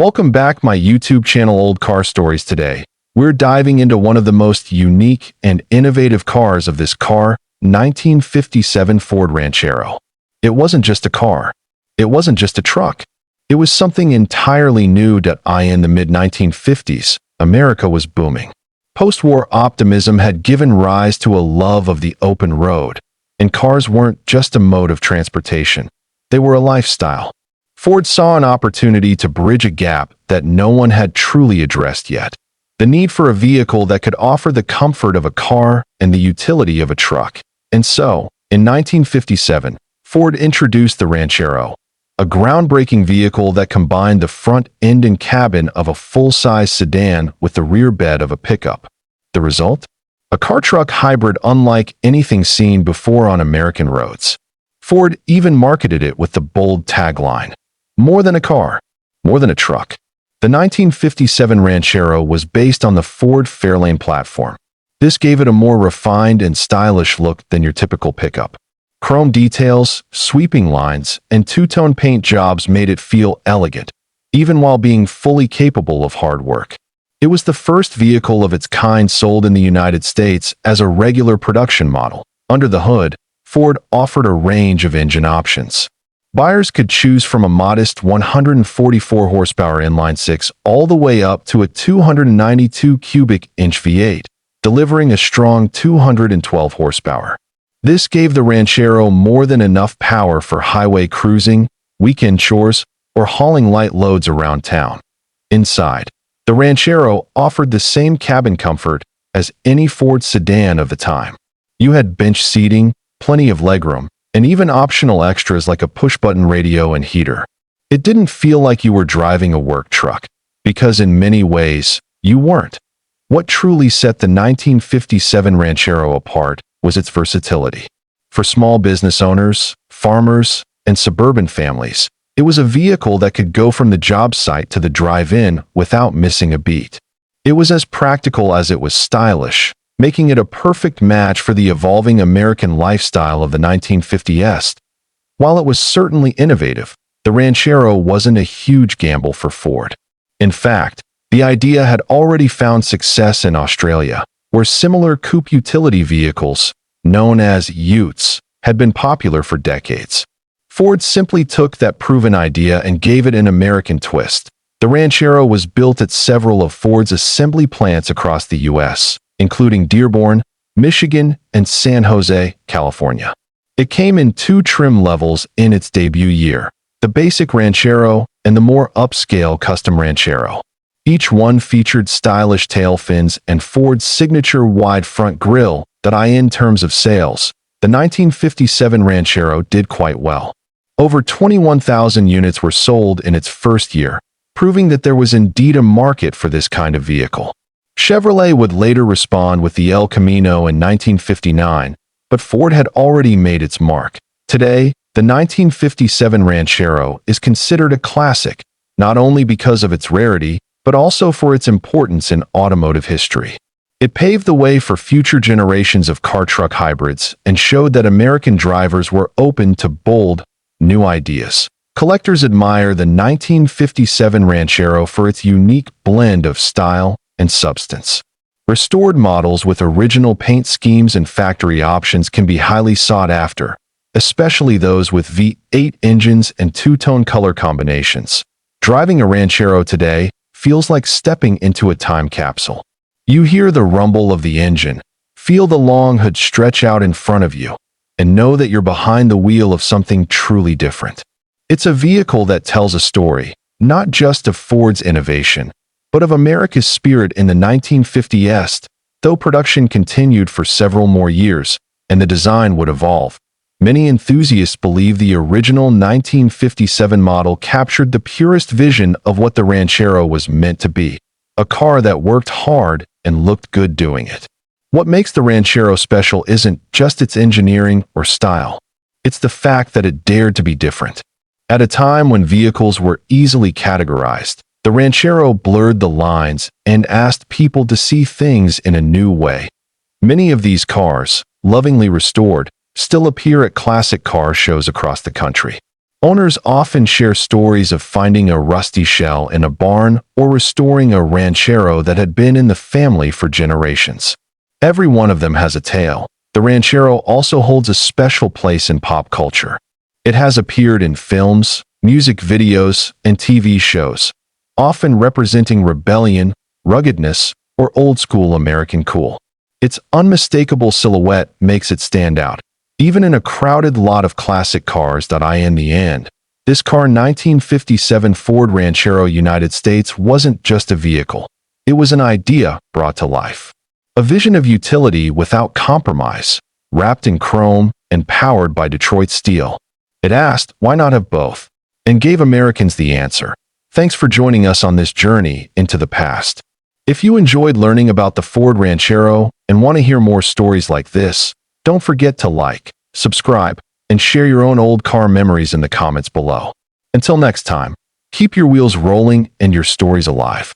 Welcome back my YouTube channel Old Car Stories. Today, we're diving into one of the most unique and innovative cars of this car, 1957 Ford Ranchero. It wasn't just a car. It wasn't just a truck. It was something entirely new. In the mid-1950s, America was booming. Post-war optimism had given rise to a love of the open road, and cars weren't just a mode of transportation. They were a lifestyle. Ford saw an opportunity to bridge a gap that no one had truly addressed yet. The need for a vehicle that could offer the comfort of a car and the utility of a truck. And so, in 1957, Ford introduced the Ranchero, a groundbreaking vehicle that combined the front end and cabin of a full-size sedan with the rear bed of a pickup. The result? A car-truck hybrid unlike anything seen before on American roads. Ford even marketed it with the bold tagline, "More than a car, more than a truck." The 1957 Ranchero was based on the Ford Fairlane platform. This gave it a more refined and stylish look than your typical pickup. Chrome details, sweeping lines, and two-tone paint jobs made it feel elegant, even while being fully capable of hard work. It was the first vehicle of its kind sold in the United States as a regular production model. Under the hood, Ford offered a range of engine options. Buyers could choose from a modest 144 horsepower inline-six all the way up to a 292 cubic inch V8, delivering a strong 212 horsepower. This gave the Ranchero more than enough power for highway cruising, weekend chores, or hauling light loads around town. Inside, the Ranchero offered the same cabin comfort as any Ford sedan of the time. You had bench seating, plenty of legroom, and even optional extras like a push-button radio and heater. It didn't feel like you were driving a work truck, because in many ways, you weren't. What truly set the 1957 Ranchero apart was its versatility. For small business owners, farmers, and suburban families, it was a vehicle that could go from the job site to the drive-in without missing a beat. It was as practical as it was stylish, making it a perfect match for the evolving American lifestyle of the 1950s. While it was certainly innovative, the Ranchero wasn't a huge gamble for Ford. In fact, the idea had already found success in Australia, where similar coupe utility vehicles, known as utes, had been popular for decades. Ford simply took that proven idea and gave it an American twist. The Ranchero was built at several of Ford's assembly plants across the U.S., including Dearborn, Michigan, and San Jose, California. It came in two trim levels in its debut year, the basic Ranchero and the more upscale custom Ranchero. Each one featured stylish tail fins and Ford's signature wide front grille that in terms of sales, the 1957 Ranchero did quite well. Over 21,000 units were sold in its first year, proving that there was indeed a market for this kind of vehicle. Chevrolet would later respond with the El Camino in 1959, but Ford had already made its mark. Today, the 1957 Ranchero is considered a classic, not only because of its rarity, but also for its importance in automotive history. It paved the way for future generations of car-truck hybrids and showed that American drivers were open to bold, new ideas. Collectors admire the 1957 Ranchero for its unique blend of style and substance. Restored models with original paint schemes and factory options can be highly sought after, especially those with V8 engines and two-tone color combinations. Driving a Ranchero today feels like stepping into a time capsule. You hear the rumble of the engine, feel the long hood stretch out in front of you, and know that you're behind the wheel of something truly different. It's a vehicle that tells a story, not just of Ford's innovation, but of America's spirit in the 1950s. Though production continued for several more years, and the design would evolve, many enthusiasts believe the original 1957 model captured the purest vision of what the Ranchero was meant to be, a car that worked hard and looked good doing it. What makes the Ranchero special isn't just its engineering or style. It's the fact that it dared to be different. At a time when vehicles were easily categorized, the Ranchero blurred the lines and asked people to see things in a new way. Many of these cars, lovingly restored, still appear at classic car shows across the country. Owners often share stories of finding a rusty shell in a barn or restoring a ranchero that had been in the family for generations. Every one of them has a tale. The ranchero also holds a special place in pop culture. It has appeared in films, music videos, and TV shows, often representing rebellion, ruggedness, or old-school American cool. Its unmistakable silhouette makes it stand out, even in a crowded lot of classic cars. In the end, this car 1957 Ford Ranchero United States wasn't just a vehicle. It was an idea brought to life. A vision of utility without compromise, wrapped in chrome and powered by Detroit steel. It asked, why not have both? And gave Americans the answer. Thanks for joining us on this journey into the past. If you enjoyed learning about the Ford Ranchero and want to hear more stories like this, don't forget to like, subscribe, and share your own old car memories in the comments below. Until next time, keep your wheels rolling and your stories alive.